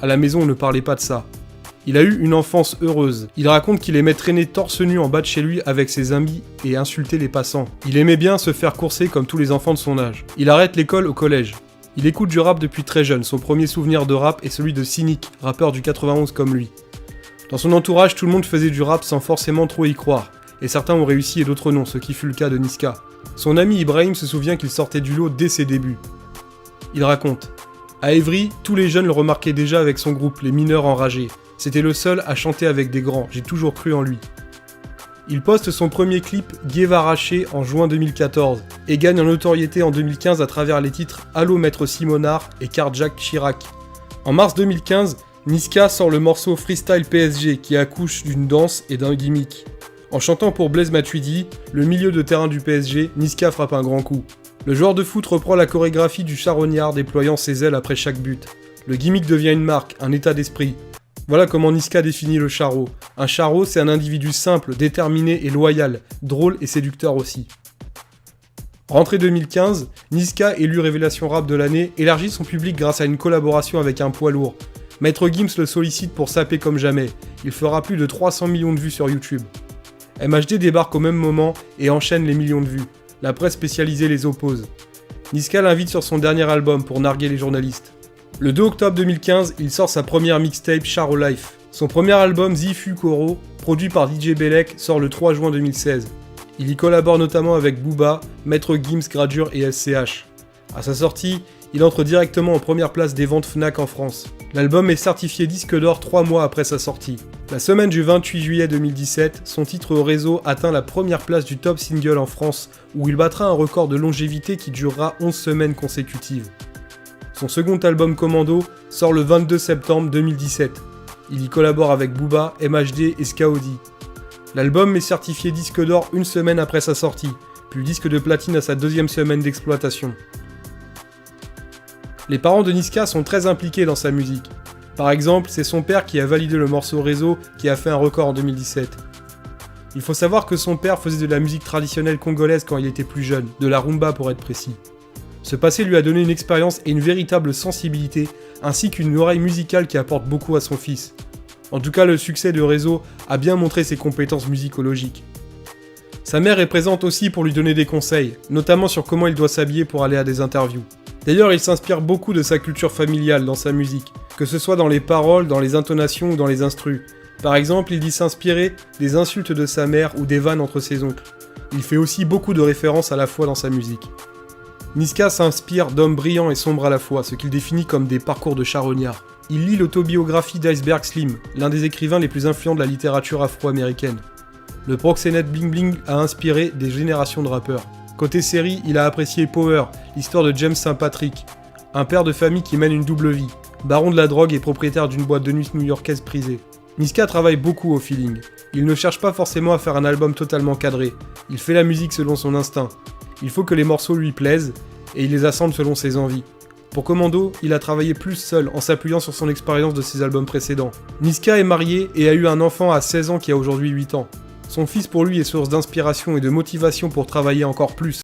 À la maison, on ne parlait pas de ça. Il a eu une enfance heureuse. Il raconte qu'il aimait traîner torse nu en bas de chez lui avec ses amis et insulter les passants. Il aimait bien se faire courser comme tous les enfants de son âge. Il arrête l'école au collège. Il écoute du rap depuis très jeune. Son premier souvenir de rap est celui de Cynic, rappeur du 91 comme lui. Dans son entourage, tout le monde faisait du rap sans forcément trop y croire. Et certains ont réussi et d'autres non, ce qui fut le cas de Niska. Son ami Ibrahim se souvient qu'il sortait du lot dès ses débuts. Il raconte: à Évry, tous les jeunes le remarquaient déjà avec son groupe, les mineurs enragés. C'était le seul à chanter avec des grands, j'ai toujours cru en lui. Il poste son premier clip Guevaraché en juin 2014 et gagne en notoriété en 2015 à travers les titres Allô Maître Simonard et Carjack Chirac. En mars 2015, Niska sort le morceau Freestyle PSG qui accouche d'une danse et d'un gimmick. En chantant pour Blaise Matuidi, le milieu de terrain du PSG, Niska frappe un grand coup. Le joueur de foot reprend la chorégraphie du charognard déployant ses ailes après chaque but. Le gimmick devient une marque, un état d'esprit. Voilà comment Niska définit le charo. Un charo, c'est un individu simple, déterminé et loyal, drôle et séducteur aussi. Rentrée 2015, Niska, élu révélation rap de l'année, élargit son public grâce à une collaboration avec un poids lourd. Maître Gims le sollicite pour saper comme jamais. Il fera plus de 300 millions de vues sur YouTube. MHD débarque au même moment et enchaîne les millions de vues. La presse spécialisée les oppose. Niska l'invite sur son dernier album pour narguer les journalistes. Le 2 octobre 2015, il sort sa première mixtape Charo Life. Son premier album Zifu Koro, produit par DJ Belek, sort le 3 juin 2016. Il y collabore notamment avec Booba, Maître Gims, Gradure et SCH. À sa sortie, il entre directement en première place des ventes Fnac en France. L'album est certifié disque d'or 3 mois après sa sortie. La semaine du 28 juillet 2017, son titre au réseau atteint la première place du top single en France, où il battra un record de longévité qui durera 11 semaines consécutives. Son second album Commando sort le 22 septembre 2017. Il y collabore avec Booba, MHD et Skaody. L'album est certifié disque d'or une semaine après sa sortie, puis disque de platine à sa deuxième semaine d'exploitation. Les parents de Niska sont très impliqués dans sa musique. Par exemple, c'est son père qui a validé le morceau Réseau qui a fait un record en 2017. Il faut savoir que son père faisait de la musique traditionnelle congolaise quand il était plus jeune, de la rumba pour être précis. Ce passé lui a donné une expérience et une véritable sensibilité, ainsi qu'une oreille musicale qui apporte beaucoup à son fils. En tout cas, le succès de Réseau a bien montré ses compétences musicologiques. Sa mère est présente aussi pour lui donner des conseils, notamment sur comment il doit s'habiller pour aller à des interviews. D'ailleurs, il s'inspire beaucoup de sa culture familiale dans sa musique, que ce soit dans les paroles, dans les intonations ou dans les instrus. Par exemple, il dit s'inspirer des insultes de sa mère ou des vannes entre ses oncles. Il fait aussi beaucoup de références à la foi dans sa musique. Niska s'inspire d'hommes brillants et sombres à la fois, ce qu'il définit comme des parcours de charognards. Il lit l'autobiographie d'Iceberg Slim, l'un des écrivains les plus influents de la littérature afro-américaine. Le proxénète Bling Bling a inspiré des générations de rappeurs. Côté série, il a apprécié Power, l'histoire de James St. Patrick, un père de famille qui mène une double vie, baron de la drogue et propriétaire d'une boîte de nuit new-yorkaise prisée. Niska travaille beaucoup au feeling. Il ne cherche pas forcément à faire un album totalement cadré, il fait la musique selon son instinct. Il faut que les morceaux lui plaisent, et il les assemble selon ses envies. Pour Commando, il a travaillé plus seul, en s'appuyant sur son expérience de ses albums précédents. Niska est marié et a eu un enfant à 16 ans qui a aujourd'hui 8 ans. Son fils pour lui est source d'inspiration et de motivation pour travailler encore plus.